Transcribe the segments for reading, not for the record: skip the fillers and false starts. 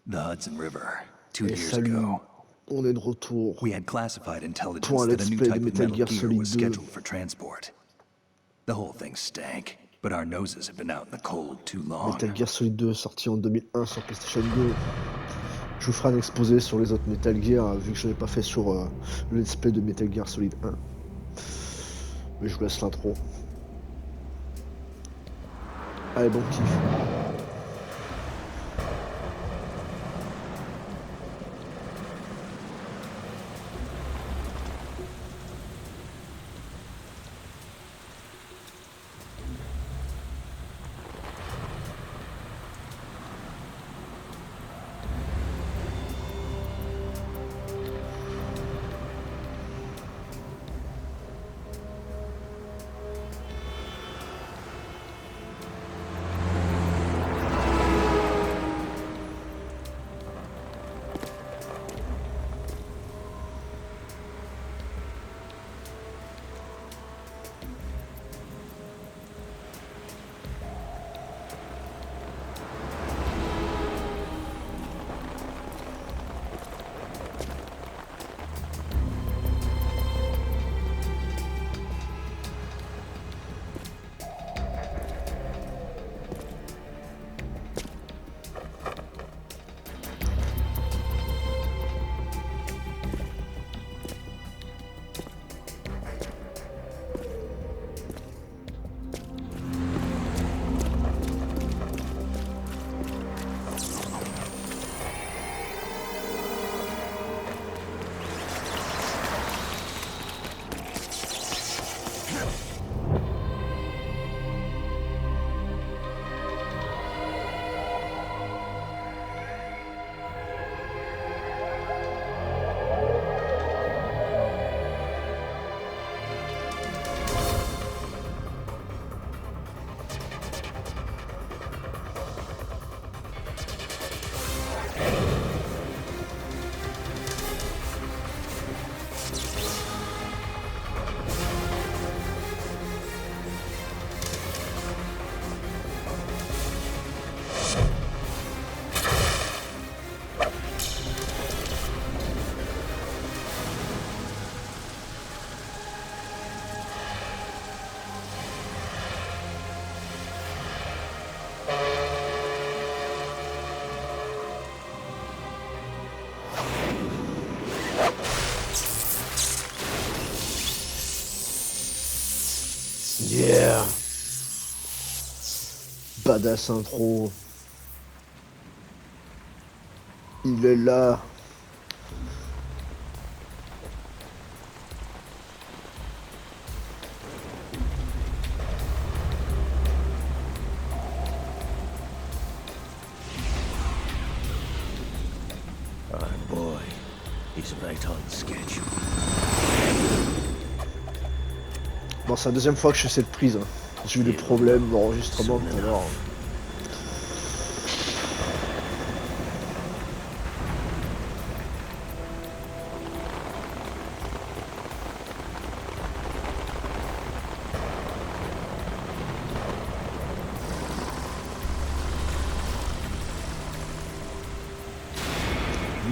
The Hudson River, 2 Et years salut, ago. on est de retour We had classified pour intelligence un that a let's new play de type of Metal Metal Gear Gear Solid was 2. scheduled for transport. The whole thing stank, but our noses have been out in the cold too long. Metal Gear Solid 2 sorti en 2001 sur PlayStation 2. Je vous ferai un exposé sur les autres Metal Gear, vu que je n'ai pas fait sur le let's play de Metal Gear Solid 1. Mais je vous laisse l'intro. Allez, bon kiff. Yeah! Badass intro. Il est là. Our boy, he's right on schedule. Bon, c'est la deuxième fois que je fais cette prise. J'ai eu des problèmes d'enregistrement tout à l'heure.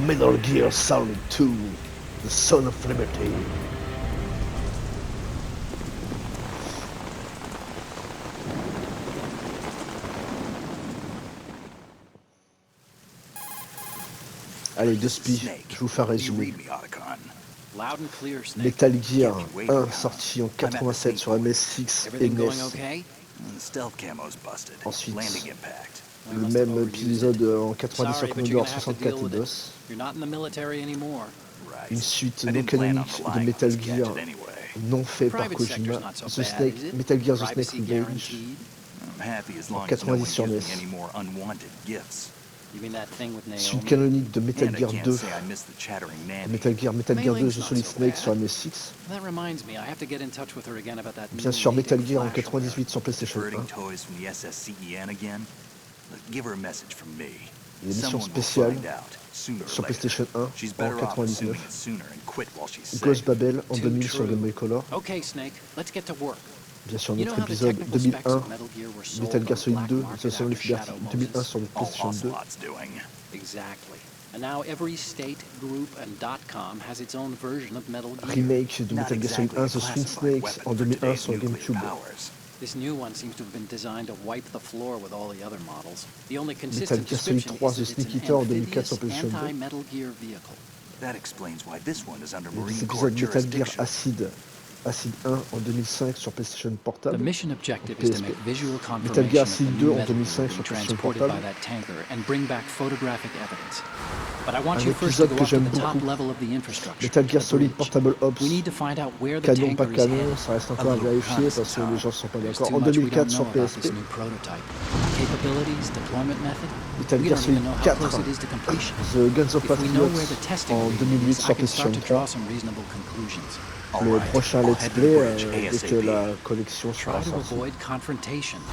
Metal Gear Solid 2, The Son of Liberty. Allez, deux spies, je vous fais un résumé. Metal Gear 1 sorti en 87 sur MS6 et NES. Ensuite, le même épisode en 90 sur Commodore 64 et DOS. Une suite non canonique de Metal Gear non fait par Kojima, Metal Gear The Snake Revenge en 90 sur NES. Suite canonique de Metal Gear 2, Metal Gear 2 The Solid Snake sur MS6. Bien sûr Metal Gear en 98 sur PlayStation 1. L'édition spéciale sur PlayStation 1 en 99. Ghost Babel en 2000 sur Game Boy Color. Okay, Snake, let's get to work. Bien sûr, You know notre how the épisode technical specs 2001, of Metal Gear were sold Metal on Gear the Solid black 2, market Assassin's after Liberty Shadow 2001 Moses? sur le All PlayStation 2. Ocelot's doing. Exactly. And now every state, group, and .com has its own version of Metal Gear. Remake de Not Metal Gear Solid exactly 1, a The Swing classified Snakes weapon en for 2001 today's sur nuclear GameCube. powers. This new one seems to have been designed to wipe the floor with all the other models. The only Metal consistent Gear Solid description 3, is The that it's Snake an Eater en 2004 sur amphibious PlayStation 2. anti-Metal Gear vehicle. That explains why this one is under Il y a des Marine Corps épisodes Metal Gear jurisdiction. Acid 1 en 2005 sur PlayStation The Portable. mission objective is to PSP. make visual Metal Gear confirmation of the Acid 2 new en Metal Gear 2005 being sur PlayStation transported by Portable. that tanker and bring back photographic evidence. But I want Un you first to épisode go que up to j'aime the top beaucoup. level of the infrastructure. Metal Gear the Solid bridge. Portable Ops. We need to find out where the Canon, pas tanker is canon, headed. ça reste encore à little vérifier parce que reconnaissance, les huh? gens sont pas There's d'accord. too En much we 2004 don't sur know about this PSP. new prototype. Capabilities, deployment method. Metal We Gear don't even Solid know how 4. close it is to completion. The Guns of If we know where Patriots the testing en arena 2008 is, I sur can start PlayStation to draw 3. some reasonable conclusions. All Le right, prochain I'll Let's head to the Play bridge dès que ASAP. la collection sera Try to sortie. avoid confrontations.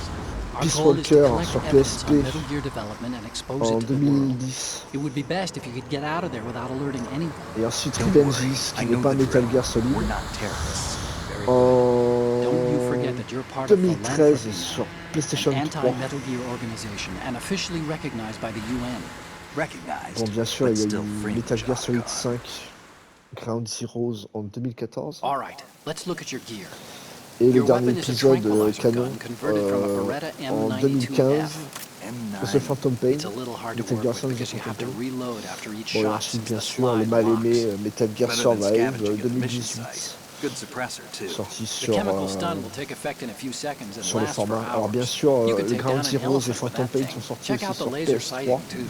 Our Peace goal is to Walker collect sur evidence PSP on Metal Gear development and expose en it to the world. 2010. It would be best if you could get out of there without alerting anyone. Et ensuite Don't worry, Revengers, qui I n'est know pas the Metal drill. Gear Solid. We're not terrorists. Very good. Don't you En forget that you're part of 2013 Philanthropy sur now, PlayStation an 3. anti-Metal Gear organization and officially recognized by the UN. Recognized, Bon, bien sûr, but il y a still eu fringe, Metal Gear Solid Otacon. 5, Ground Zeroes en 2014. All right, let's look at your gear. Et le Your dernier weapon is a épisode tranquilizer canon gun converted from a Beretta en M92F. 2015, The M9. Phantom Pain. It's a little hard to Metal work Gear with Solid because you The have to Phantom Pain. reload after each Bon, et shot ensuite, since bien the sûr, le slide mal locks. aimé Metal Gear Better than Survive scavenging at the mission 2018, site. Good suppressor too. sorti The sur, chemical stun will take effect in a few seconds and sur le last for format. Alors hours. bien sûr, You can le take Ground down an Zeroes et elephant with Phantom that Pain thing. sont sortis Check aussi out the sur laser PS3 sighting too.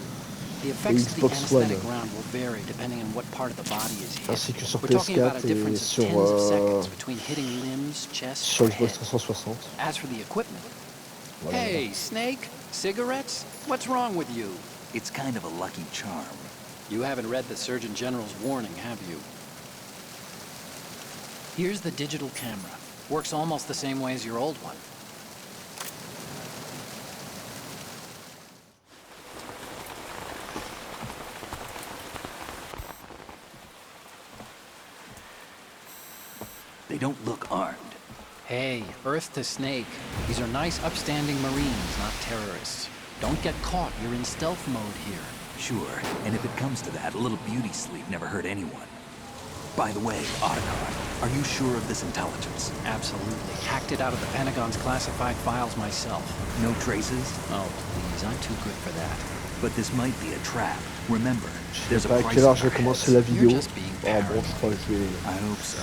The effects of the Xbox One, anesthetic round will vary depending on what part of the body is hit. ainsi que sur We're talking about a PS4 et difference of sur, tens of seconds between hitting limbs, chest, sur or Xbox head. 360. As for the equipment, Voilà. hey, Snake, cigarettes? What's wrong with you? It's kind of a lucky charm. You haven't read the Surgeon General's warning, have you? Here's the digital camera. Works almost the same way as your old one. They don't look armed. Hey, Earth to Snake. These are nice, upstanding Marines, not terrorists. Don't get caught. You're in stealth mode here. Sure, and if it comes to that, a little beauty sleep never hurt anyone. By the way, Otacon, are you sure of this intelligence? Absolutely. Hacked it out of the Pentagon's classified files myself. No traces? Oh, please. I'm too good for that. But this might be a trap. Remember, Je there's sais a pas à price quelle heure on je vais our commencer heads. la vidéo. just being Oh bon, je crois que je vais... I hope so.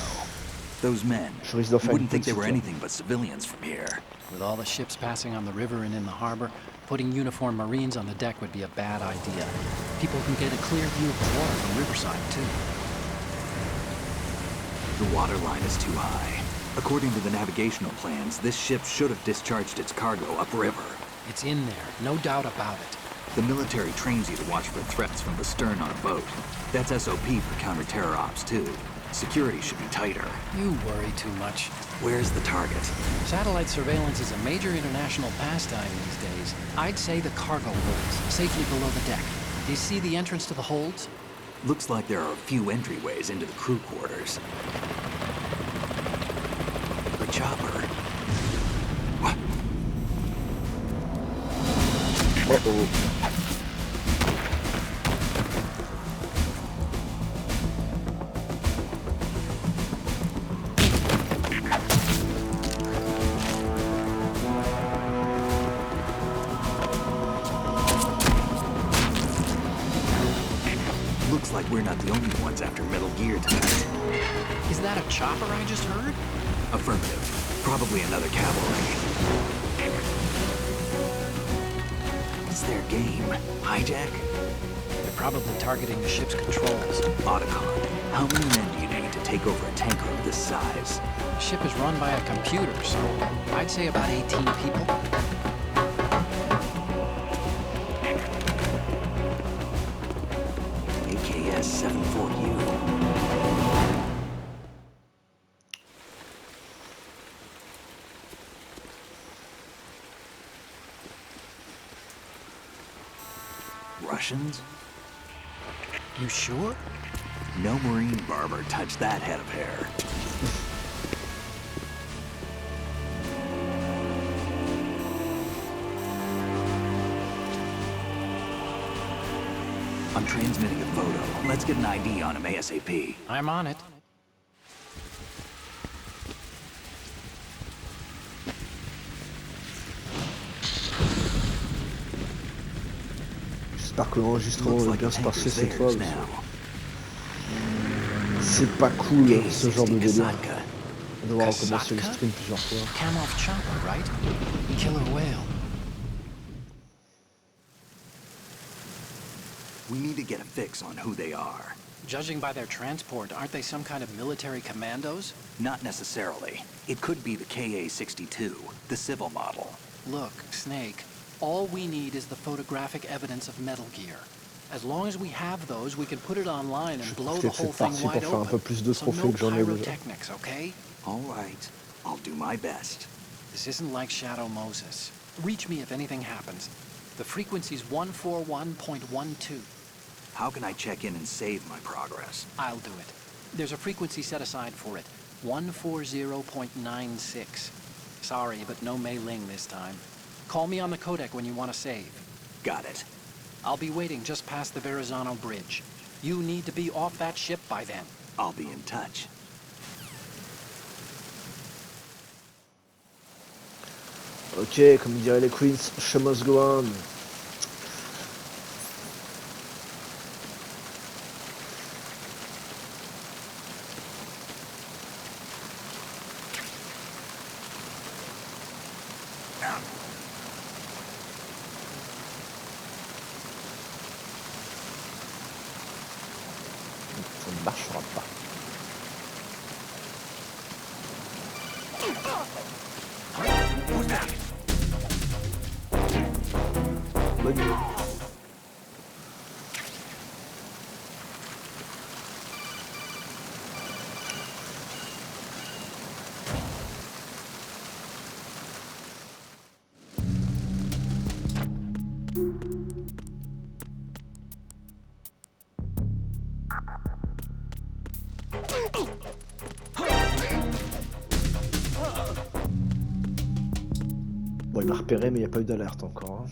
Those men, Je risque d'en you faire une wouldn't think they were petite. anything but civilians from here. With all the ships passing on the river and in the harbor, putting uniformed Marines on the deck would be a bad idea. People can get a clear view of the water from Riverside, too. The water line is too high. According to the navigational plans, this ship should have discharged its cargo upriver. It's in there, no doubt about it. The military trains you to watch for threats from the stern on a boat. That's SOP for counter-terror ops, too. Security should be tighter. You worry too much. Where's the target? Satellite surveillance is a major international pastime these days. I'd say the cargo holds, safely below the deck. Do you see the entrance to the holds? Looks like there are a few entryways into the crew quarters. The chopper. What? Uh-oh. Looks like we're not the only ones after Metal Gear tonight. Is that a chopper I just heard? Affirmative. Probably another cavalry. What's their game? Hijack? They're probably targeting the ship's controls. Otacon, how many men do you need to take over a tanker of this size? The ship is run by a computer, so I'd say about 18 people. AKS 74U. Russians? You sure? No Marine barber touched that head of hair. I'm transmitting a photo. Let's get an ID on him ASAP. I'm on it. J'espère que l'enregistrement Looks va like bien the se passer tanker's cette fois. theirs Parce now. que c'est pas cool ce genre de K60 délire. Kasatka. On va devoir recommencer le Kasatka? stream plusieurs fois. Kamoff chopper, right? Killer whale. We need to get a fix on who they are. Judging by their transport, aren't they some kind of military commandos? Not necessarily. It could be the KA-62, the civil model. Look, Snake, all we need is the photographic evidence of Metal Gear. As long as we have those, we can put it online and blow the profite de whole cette thing partie pour wide faire un peu open. plus de So trophées no que j'en ai déjà. pyrotechnics, okay? All right. I'll do my best. This isn't like Shadow Moses. Reach me if anything happens. The frequency's 141.12. How can I check in and save my progress? I'll do it. There's a frequency set aside for it. 140.96. Sorry, but no Mei Ling this time. Call me on the codec when you want to save. Got it. I'll be waiting just past the Verrazano Bridge. You need to be off that ship by then. I'll be in touch. Ok, comme diraient les Queens, show must go on. Ça ne marchera pas. Bonne nuit. Bon, il m'a repéré, mais il n'y a pas eu d'alerte encore. Hein.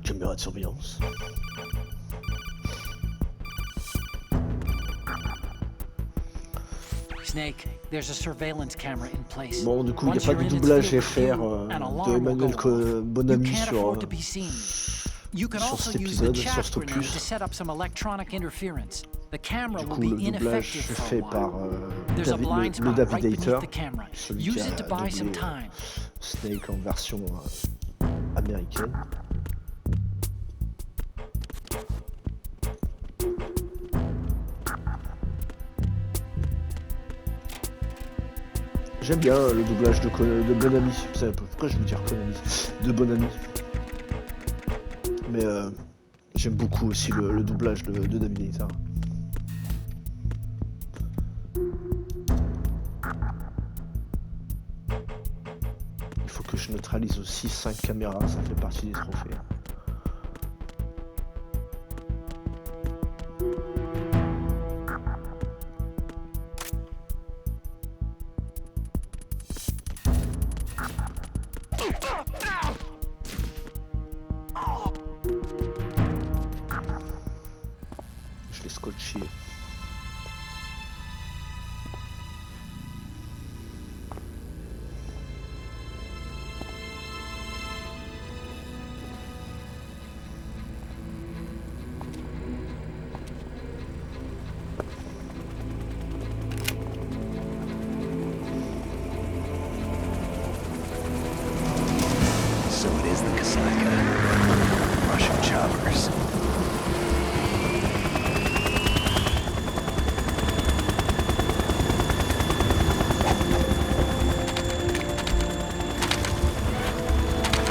Caméra de surveillance. Snake, there's a surveillance camera in place. Bon, du coup, il n'y a Once pas you're de in its doublage field of FR view, an de alarm will Emmanuel go off. You Bonamy can't sur, afford to be seen. You can sur also cet use the épisode, sur chaff cet grenade to opus. set up some electronic interference. The camera Du will coup, be le doublage ineffective est for a fait while. par There's a blind le spot David right Hayter, beneath the camera. celui Use qui it a to buy some doublé time. Snake en version américaine. J'aime bien le doublage de Bonamy. Pourquoi je veux dire Konami? De Bonamy. Mais j'aime beaucoup aussi le doublage de David Hayter. Il faut que je neutralise aussi 5 caméras, ça fait partie des trophées. Je l'ai scotché. So it is the Kasaka. Russian choppers.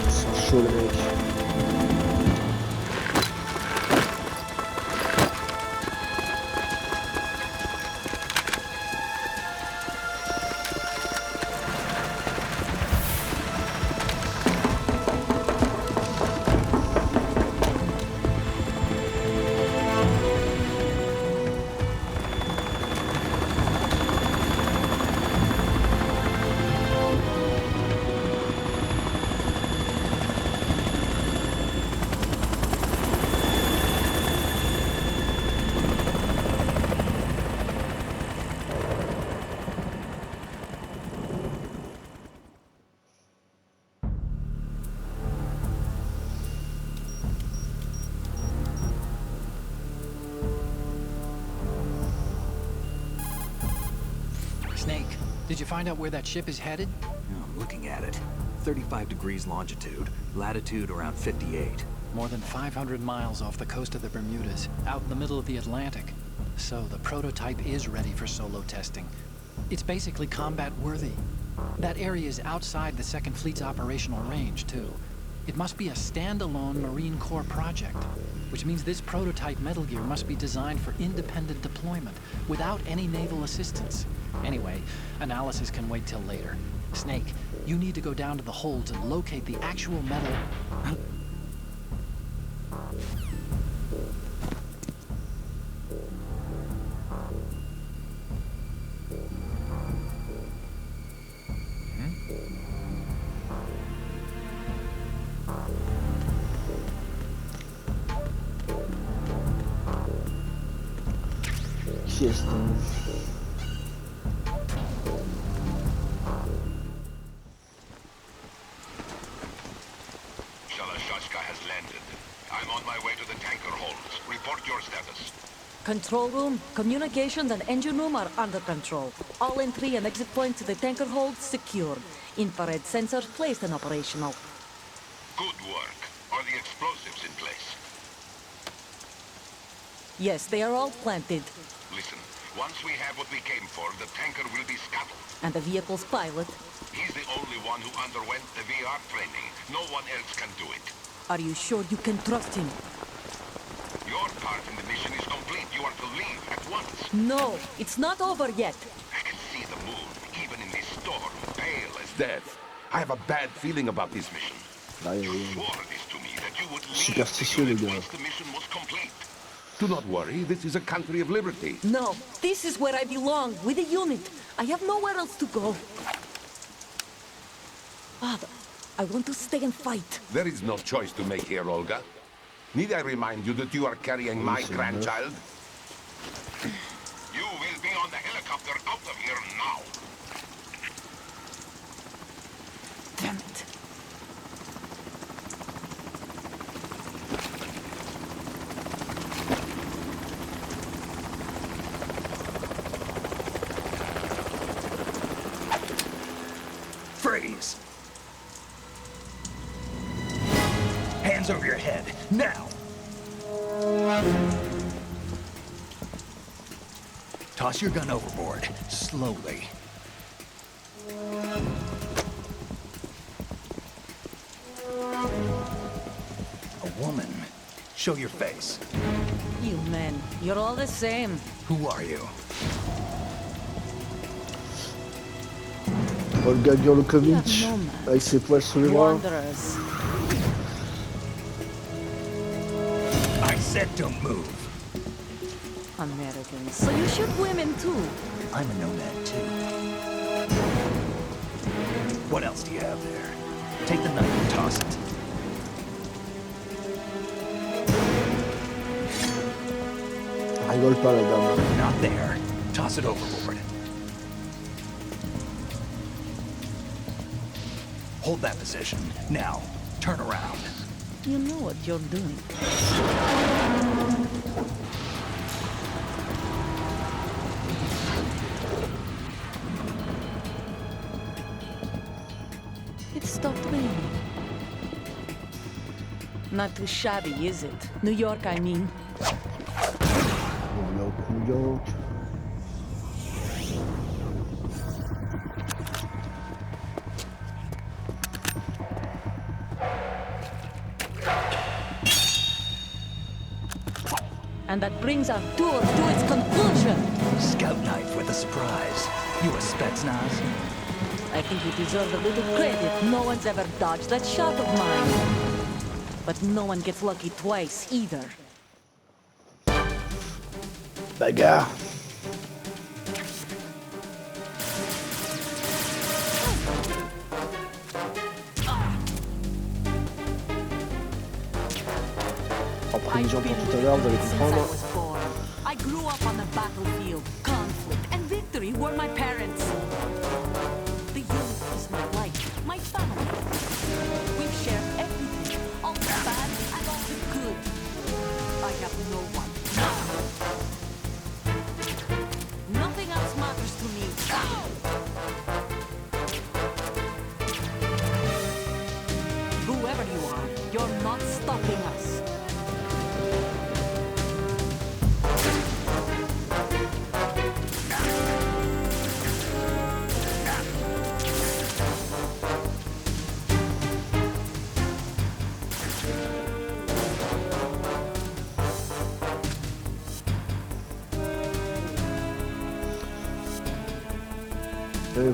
Ils sont chauds les mecs. Snake, did you find out where that ship is headed? I'm looking at it. 35 degrees longitude, latitude around 58. More than 500 miles off the coast of the Bermudas, out in the middle of the Atlantic. So the prototype is ready for solo testing. It's basically combat worthy. That area is outside the Second Fleet's operational range, too. It must be a standalone Marine Corps project, which means this prototype Metal Gear must be designed for independent deployment, without any naval assistance. Anyway, analysis can wait till later. Snake, you need to go down to the holds and locate the actual metal... Qui est-ce donc? Shalashashka has landed. I'm on my way to the tanker holds. Report your status. Control room, communications and engine room are under control. All entry and exit points to the tanker hold secured. Infrared sensors placed and operational. Good work. Are the explosives in place? Yes, they are all planted. Listen, once we have what we came for, the tanker will be scuttled. And the vehicle's pilot. He's the only one who underwent the VR training. No one else can do it. Are you sure you can trust him? Your part in the mission is complete. You are to leave at once. No, it's not over yet. I can see the moon, even in this storm, pale as death. I have a bad feeling about this mission. You swore this to me, that you would leave Superstitieux, the les unit gars. once the mission was complete. Do not worry, this is a country of liberty. No, this is where I belong, with the unit. I have nowhere else to go. Father, I want to stay and fight. There is no choice to make here, Olga. Need I remind you that you are carrying my c'est grandchild? You will be on the helicopter out of here now. Damn it. Freeze! Hands over your head, now! Toss your gun overboard, slowly. A woman. Show your face. You men, you're all the same. Who are you? Olga Gurlukovic, You have no man. avec ses poils sous les bras. Wanderers. I said don't move. Americans. So you shoot women too. I'm a nomad too. What else do you have there? Take the knife and toss it. Rigole pas la dame. Not there. Toss it overboard. Hold that position. Now, turn around. You know what you're doing. It stopped raining. Not too shabby, is it? New York, I mean. New York, New York. And that brings our tour to its conclusion. Scout knife with a surprise. You a Spetsnaz? I think you deserve a little credit. No one's ever dodged that shot of mine. But no one gets lucky twice, either. Bagarre. En prévision pour tout à l'heure, vous allez comprendre. I grew up on the battlefield. Conflict and victory were my parents. The unit is my life, my family. We've shared everything, all the bad and all the good. I have no one. Nothing else matters to me. You're not stopping us.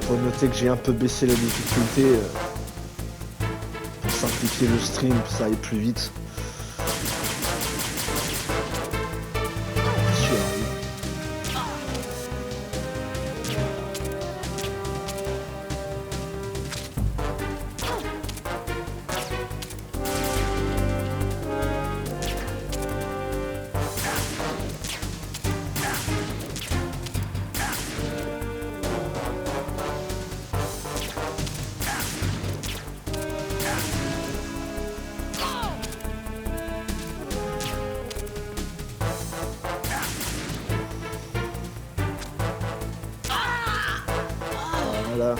Pour noter que j'ai un peu baissé la difficulté pour simplifier le stream, pour que ça aille plus vite. Voilà.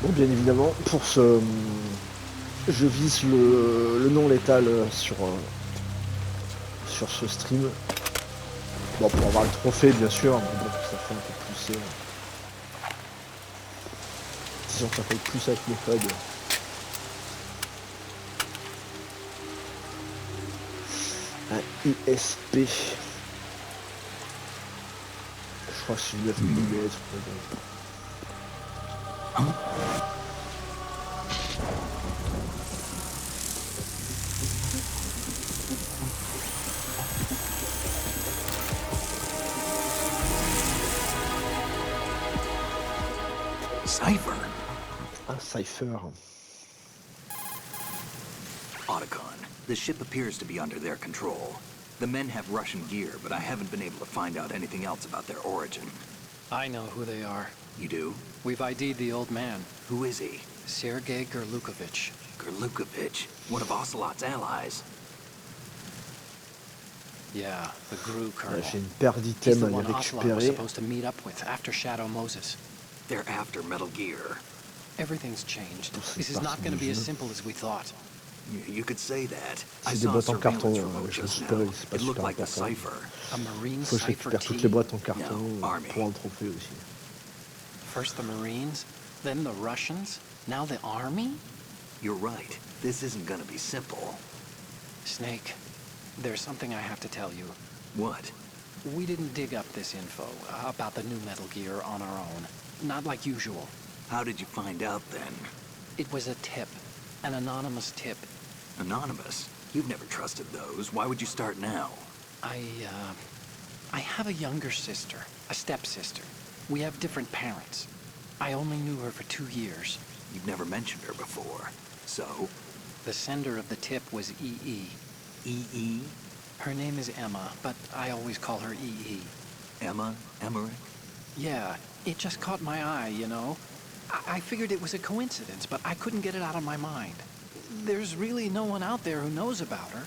Bon, bien évidemment, pour ce... Je vise le non létal sur ce stream. Bon, pour avoir le trophée, bien sûr, mais bon, ça fait un peu plus... disons que ça fait plus avec méthode. Un ISP. Je crois que c'est 9 mm. Cypher. Un cipher. Otacon, the ship appears to be under their control. The men have Russian gear, but I haven't been able to find out anything else about their origin. I know who they are. You do? We've ID'd the old man, Who is he? Sergei Gerlukovich. Gerlukovich, one of Ocelot's allies. Yeah, the GRU colonel. J'ai une paire He's d'items the à les one Ocelot was récupérer. supposed to meet up with after Shadow Moses. They're after Metal Gear. Everything's changed. Tous ces This is not parties going to du be as jeu. simple as we thought. You could say that. I C'est des saw a boîtes en carton, surveillance remote je just récupère, now. c'est pas It looked super like the important. cipher. A Marine Faut que je cipher récupère toutes T. les boîtes en carton No, Army. pour un trophée aussi. First the Marines, then the Russians, now the Army? You're right. This isn't gonna be simple. Snake, there's something I have to tell you. What? We didn't dig up this info about the new Metal Gear on our own. Not like usual. How did you find out then? It was a tip. An anonymous tip. Anonymous? You've never trusted those. Why would you start now? I have a younger sister, a stepsister. We have different parents. I only knew her for 2 years. You've never mentioned her before. So? The sender of the tip was EE. E.E.? Her name is Emma, but I always call her EE. Emma? Emmerich? Yeah, it just caught my eye, you know? I figured it was a coincidence, but I couldn't get it out of my mind. There's really no one out there who knows about her.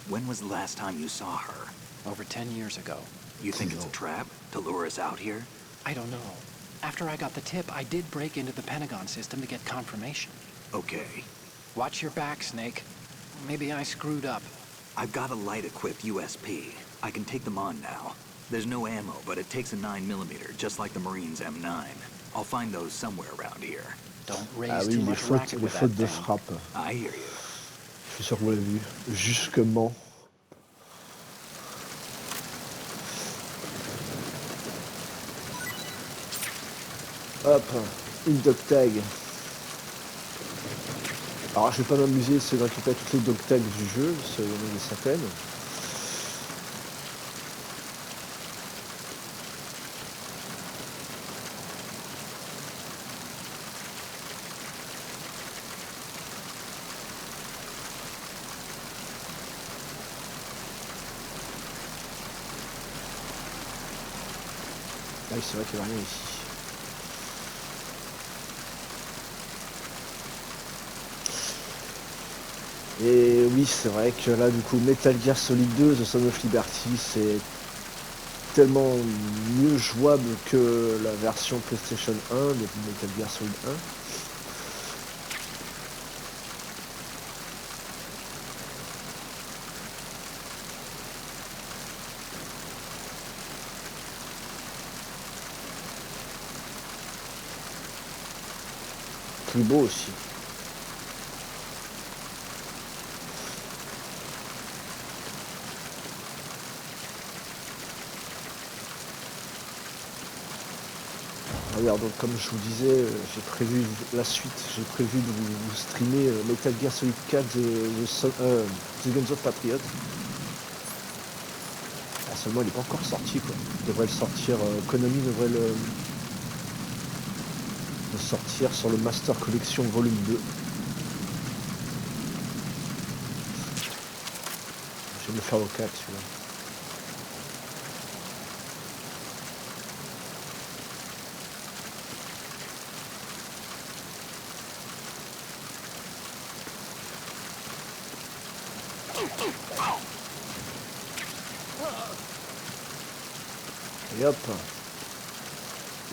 When was the last time you saw her? Over 10 years ago. You think it's a trap to lure us out here? I don't know. After I got the tip, I did break into the Pentagon system to get confirmation. Okay. Watch your back, Snake. Maybe I screwed up. I've got a light-equipped USP. I can take them on now. There's no ammo, but it takes a 9mm, just like the Marines' M9. I'll find those somewhere around here. Don't raise Ah oui, too les much fautes, racket les with that fautes de thing. frappe. I hear you. Je suis sûr que vous l'avez vu. Jusquement. Hop, une dog tag. Alors je vais pas m'amuser, c'est de récupérer toutes les dog tags du jeu, parce qu'il y en a des centaines. Ah oui, c'est vrai qu'il n'y a rien ici. Et oui, c'est vrai que là, du coup, Metal Gear Solid 2, The Son of Liberty, c'est tellement mieux jouable que la version PlayStation 1 de Metal Gear Solid 1. Plus beau aussi. Regarde, donc comme je vous disais, j'ai prévu la suite, j'ai prévu de vous streamer Metal Gear Solid 4 The Guns of Patriot. Ah, seulement il n'est pas encore sorti quoi. Il devrait le sortir, Konami devrait le sortir sur le Master Collection Volume 2. Je vais me faire au 4 celui-là. Et hop,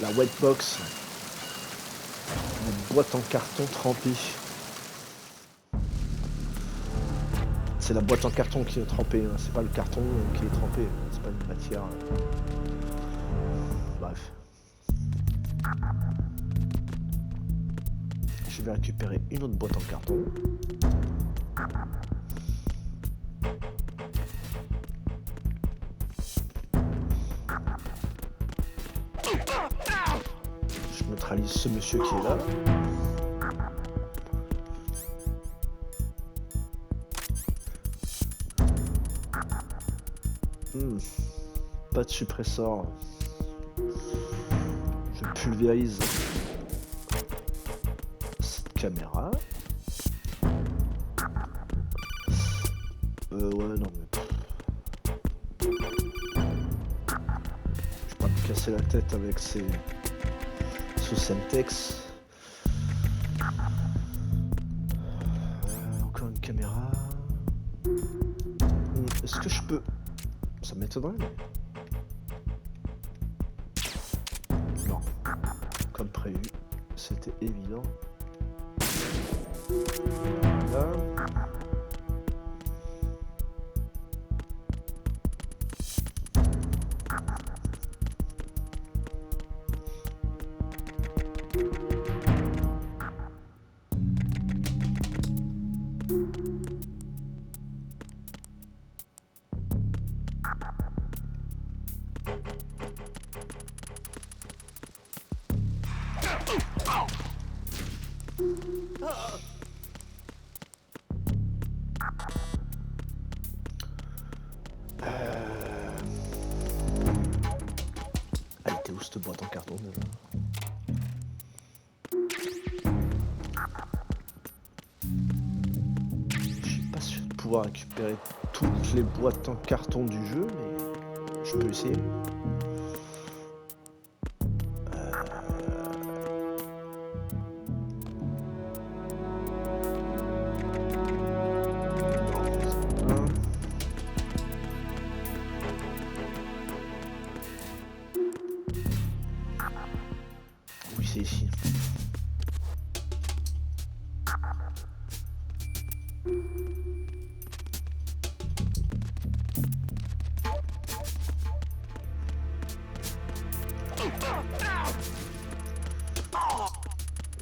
la white box, une boîte en carton trempée. C'est la boîte en carton qui est trempée, hein. C'est pas le carton qui est trempé, c'est pas une matière. Bref. Je vais récupérer une autre boîte en carton. Je neutralise ce monsieur qui est là. Pas de suppresseur. Je pulvérise cette caméra. Ouais, non mais... Je vais pas me casser la tête avec ce Semtex. Encore une caméra. Est-ce que je peux... Ça m'étonnerait, mais... Non. Comme prévu. C'était évident. Là. Elle était où cette boîte en carton déjà? Je suis pas sûr de pouvoir récupérer toutes les boîtes en carton du jeu, mais je peux essayer. C'est ici.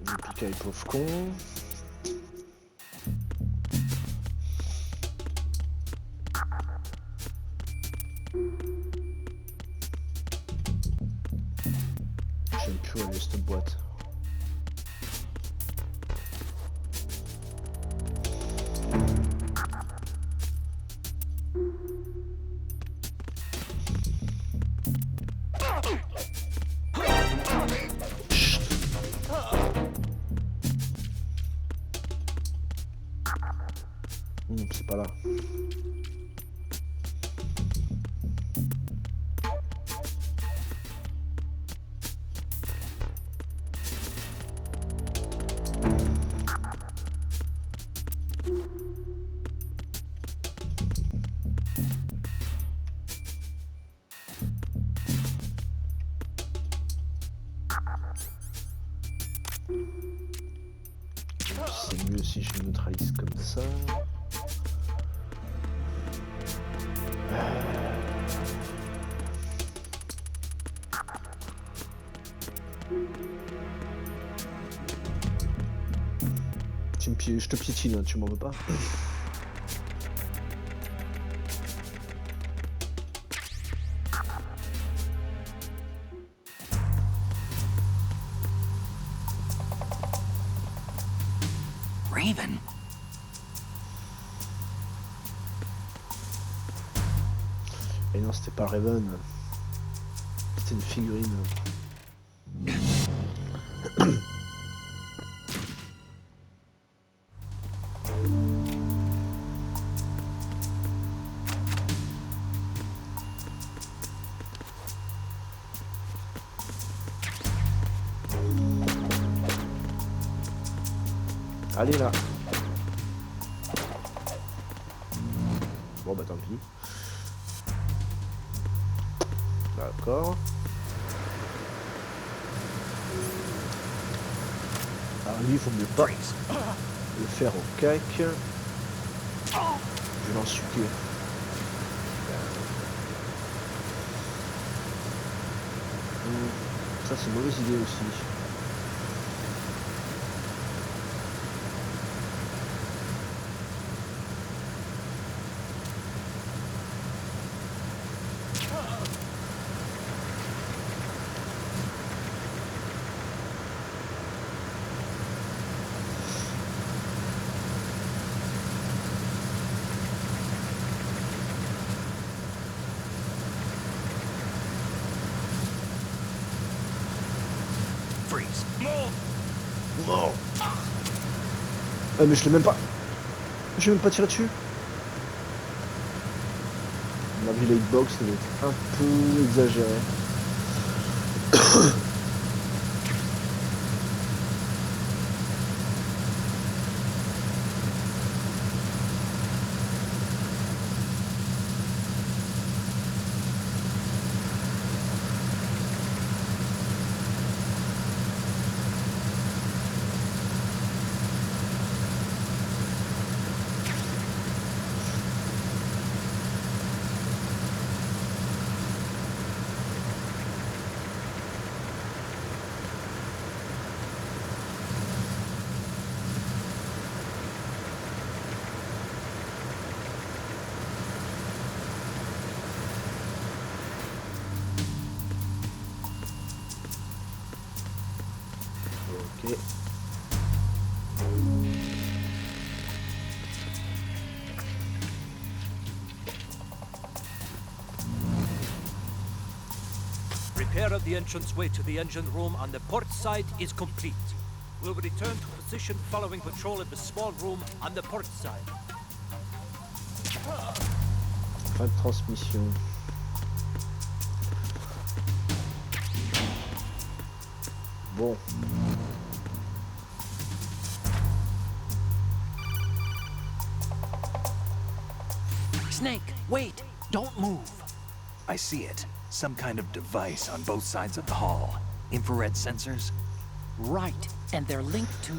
Plus qu'à les pauvres cons. J'aime plus où elle est cette boîte. C'est pas là. que si je neutralise comme ça... Je te piétine, hein, tu m'en veux pas? Raven? Et non, c'était pas Raven. C'était une figurine. Allez là. Bon bah tant pis. D'accord. Alors lui il faut mieux pas le faire au cac. Je vais l'ensuquer. Ça c'est une mauvaise idée aussi. Freeze. Non. Mais je l'ai même pas. J'ai même pas tiré dessus. Ma vie hitbox elle est un peu exagérée. Ok. Repair of the entranceway to the engine room on the port side is complete. We'll return to position following patrol of the small room on the port side. Fin de transmission. Bon. Snake, wait! Don't move! I see it. Some kind of device on both sides of the hall. Infrared sensors? Right, and they're linked to...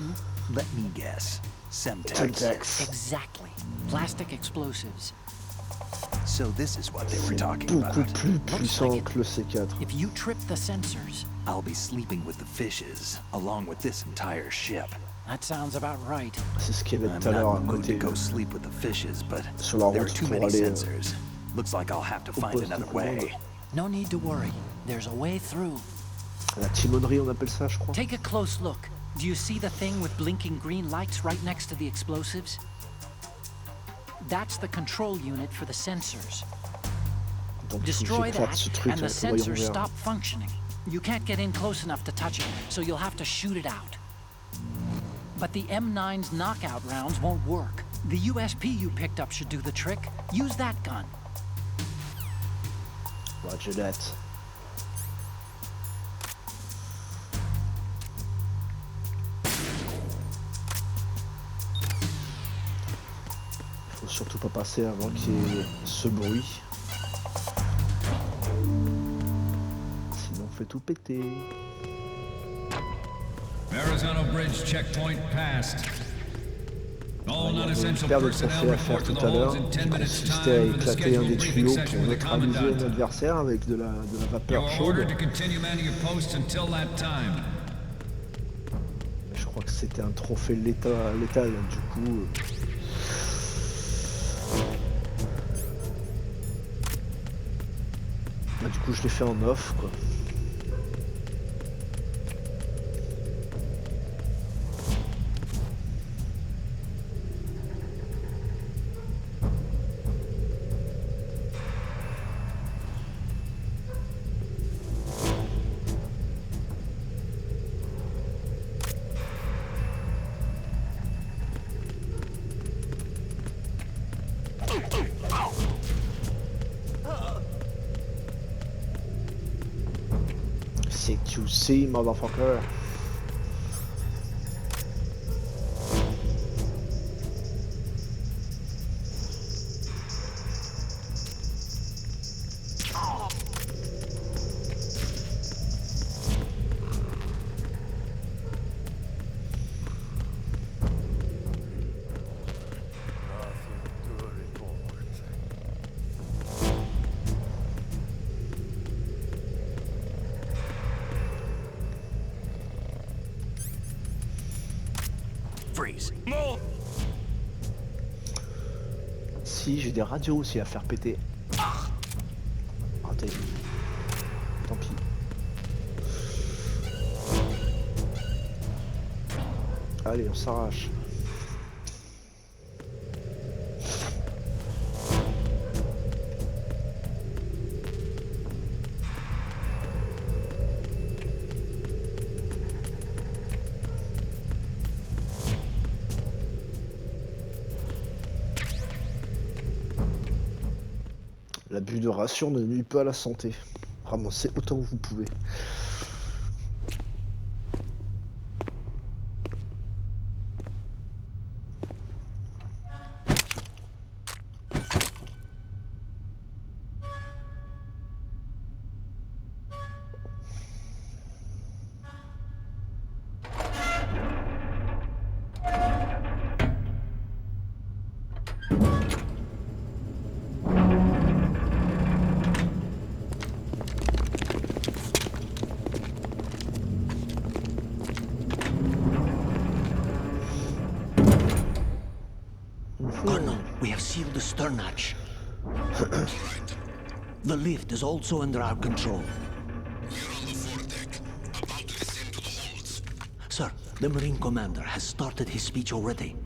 Let me guess. Semtex. Semtex. Exactly. Plastic explosives. So this is what they were talking Beaucoup about. plus puissant que le C4. If you trip the sensors... I'll be sleeping with the fishes, along with this entire ship. That sounds about right. C'est ce qu'il y avait I'm tout à l'heure not à in the mood to côté. go sleep with the fishes, but Sur la there are route too pour many aller sensors. Looks like I'll have to au find poste another de way. commande. No need to worry. There's a way through. La timonerie, on appelle ça, je crois. Take a close look. Do you see the thing with blinking green lights right next to the explosives? That's the control unit for the sensors. Donc, Destroy j'éclate that, ce truc and the avec le voyant sensors vert. stop functioning. You can't get in close enough to touch it, so you'll have to shoot it out. But the M9's knockout rounds won't work. The USP you picked up should do the trick. Use that gun. Roger that. Faut surtout pas passer avant qu'il y ait ce bruit. Sinon on fait tout péter. Arizona Bridge checkpoint passed. Il y avait une paire de trophées à faire tout à l'heure, qui consistait à éclater un des tuyaux pour neutraliser un adversaire avec de la vapeur chaude. Je crois que c'était un trophée létal, du coup... du coup je l'ai fait en off, quoi. CQC, motherfucker. Si, j'ai des radios aussi à faire péter. Raté. Tant pis. Allez, on s'arrache. L'abus de ration ne nuit pas à la santé. Ramassez autant que vous pouvez. We have sealed the stern hatch. The lift is also under our control. We're on the foredeck, about to descend to the holds. Sir, the Marine Commander has started his speech already.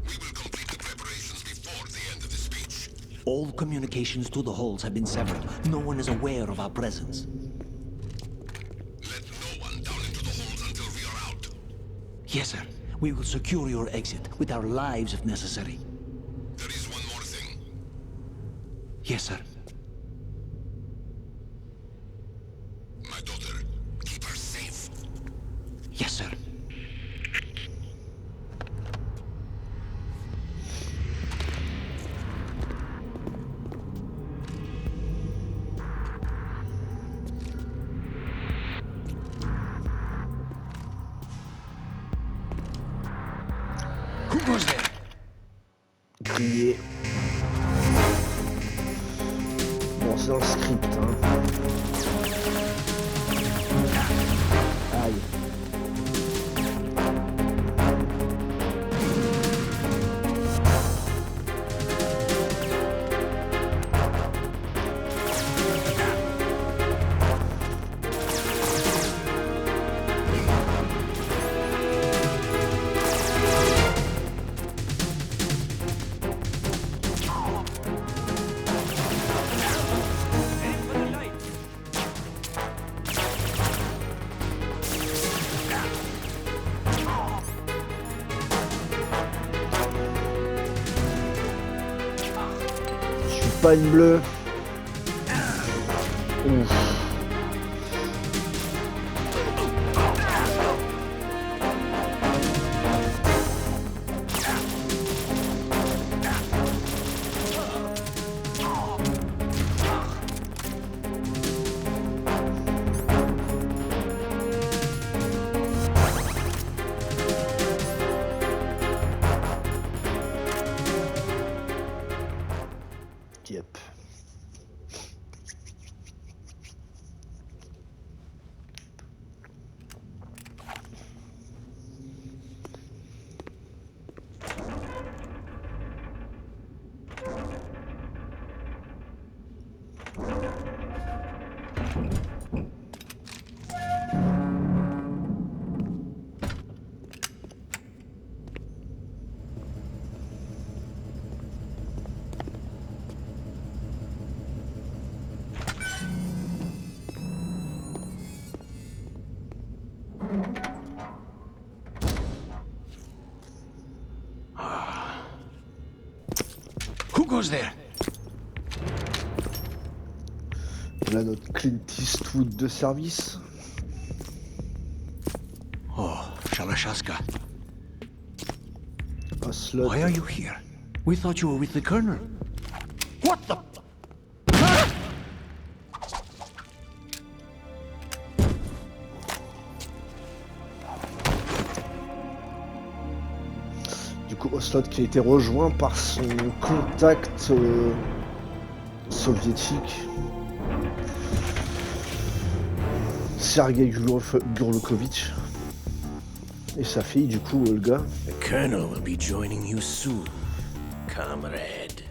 We will complete the preparations before the end of the speech. All communications to the holds have been severed. No one is aware of our presence. Let no one down into the holds until we are out. Yes, sir. We will secure your exit with our lives if necessary. There is one more thing. Yes, sir. My daughter, keep her safe. Yes, sir. Who goes there? Grillé. Bon, c'est dans le script, hein. Aïe. Pas une bleue. Ouf. Who goes there? Là, notre Clint Eastwood de service. Oh, Shalashaska. Un slot. Why are you here? We thought you were with the Colonel. What the? Du coup, Oslot qui a été rejoint par son contact soviétique, Sergei Gurlukovitch, et sa fille, du coup, Olga. The Colonel will be joining you soon, comrade.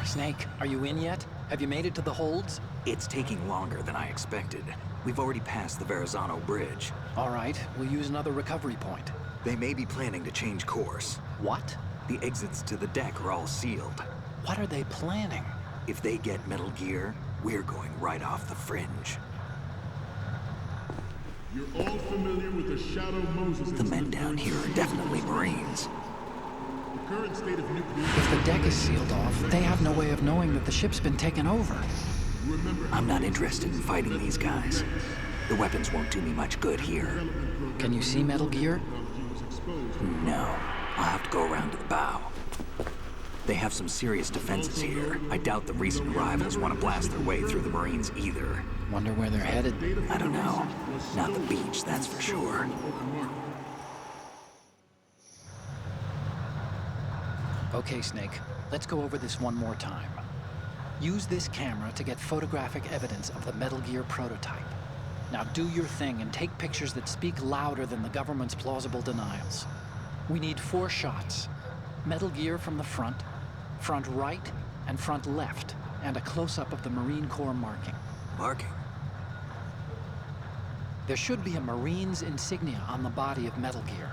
Snake, are you in yet? Have you made it to the holds? It's taking longer than I expected. We've already passed the Verrazano Bridge. All right, we'll use another recovery point. They may be planning to change course. What? The exits to the deck are all sealed. What are they planning? If they get Metal Gear, we're going right off the fringe. You're all familiar with the Shadow Moses. The men down here are definitely Marines. The current state of nuclear. If the deck is sealed off, they have no way of knowing that the ship's been taken over. I'm not interested in fighting these guys. The weapons won't do me much good here. Can you see Metal Gear? No. I'll have to go around to the bow. They have some serious defenses here. I doubt the recent arrivals want to blast their way through the Marines either. Wonder where they're headed. I don't know. Not the beach, that's for sure. Okay, Snake. Let's go over this one more time. Use this camera to get photographic evidence of the Metal Gear prototype. Now do your thing and take pictures that speak louder than the government's plausible denials. We need 4 shots. Metal Gear from the front right, and front left, and a close-up of the Marine Corps marking. Marking? There should be a Marine's insignia on the body of Metal Gear.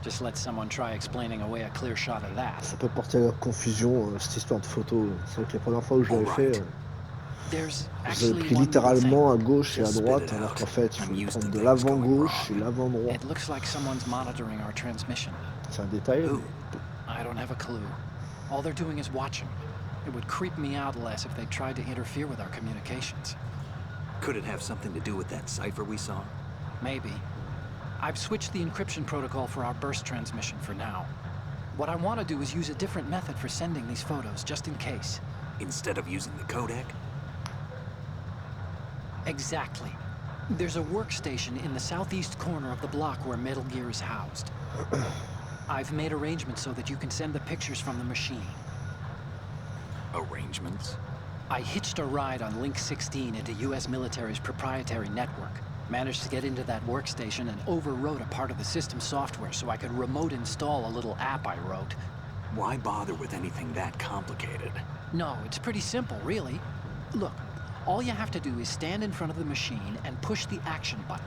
Just let someone try explaining away a clear shot of that. Ça peut porter à la confusion, cette histoire de photo. C'est vrai que la première fois où je l'avais fait, vous avez pris littéralement à gauche et à droite, alors qu'en fait, il faut prendre de l'avant gauche et l'avant droit. It looks like someone's monitoring our transmission. C'est un détail. I don't have a clue. All they're doing is watching. It would creep me out less if they tried to interfere with our communications. Could it have something to do with that cipher we saw? Maybe. I've switched the encryption protocol for our burst transmission for now. What I want to do is use a different method for sending these photos, just in case. Instead of using the codec? Exactly. There's a workstation in the southeast corner of the block where Metal Gear is housed. I've made arrangements so that you can send the pictures from the machine. Arrangements? I hitched a ride on Link 16 into US military's proprietary network. Managed to get into that workstation and overwrote a part of the system software so I could remote install a little app I wrote. Why bother with anything that complicated? No, it's pretty simple, really. Look, all you have to do is stand in front of the machine and push the action button.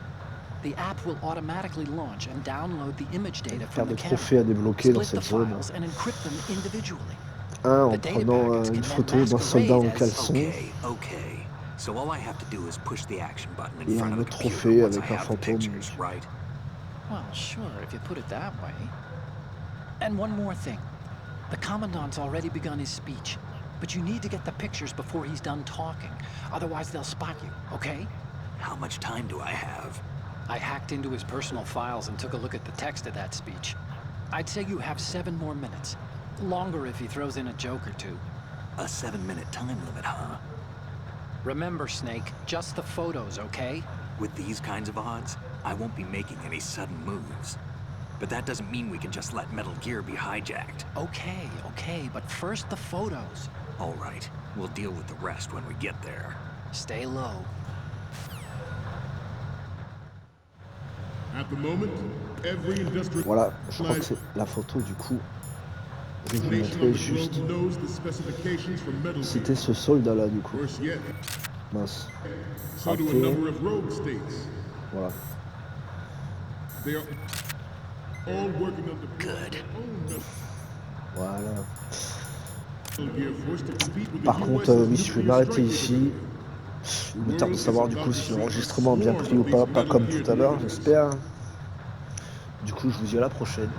The app will automatically launch and download the image data from the camera, split the files and encrypt them individually. En prenant une photo d'un soldat en caleçon. Okay. So all I have to do is push the action button in Et front un of the autre computer trophée once I avec un have the fantôme. pictures, right? Well, sure, if you put it that way. And one more thing. The Commandant's already begun his speech, but you need to get the pictures before he's done talking. Otherwise they'll spot you, okay? How much time do I have? I hacked into his personal files and took a look at the text of that speech. I'd say you have 7 more minutes. Longer if he throws in a joke or two. A 7-minute time limit, huh? Remember, Snake, just the photos, okay? With these kinds of odds, I won't be making any sudden moves. But that doesn't mean we can just let Metal Gear be hijacked. Okay, but first the photos. All right, we'll deal with the rest when we get there. Stay low. At the moment, every industrial Voilà, je crois que c'est la photo du coup. Je vais vous montrer juste. knows the specifications for Metal C'était ce soldat là du coup. Worse yet, Mince. so do a Raté. number of rogue states. Voilà. They are all working on the Good. Voilà. Metal Gear Force to compete with Par the contre, US's oui, je vais nuclear m'arrêter strike ici. Il me tarde de savoir du coup si l'enregistrement a bien pris ou pas, pas comme tout à l'heure, j'espère. Du coup, je vous dis à la prochaine.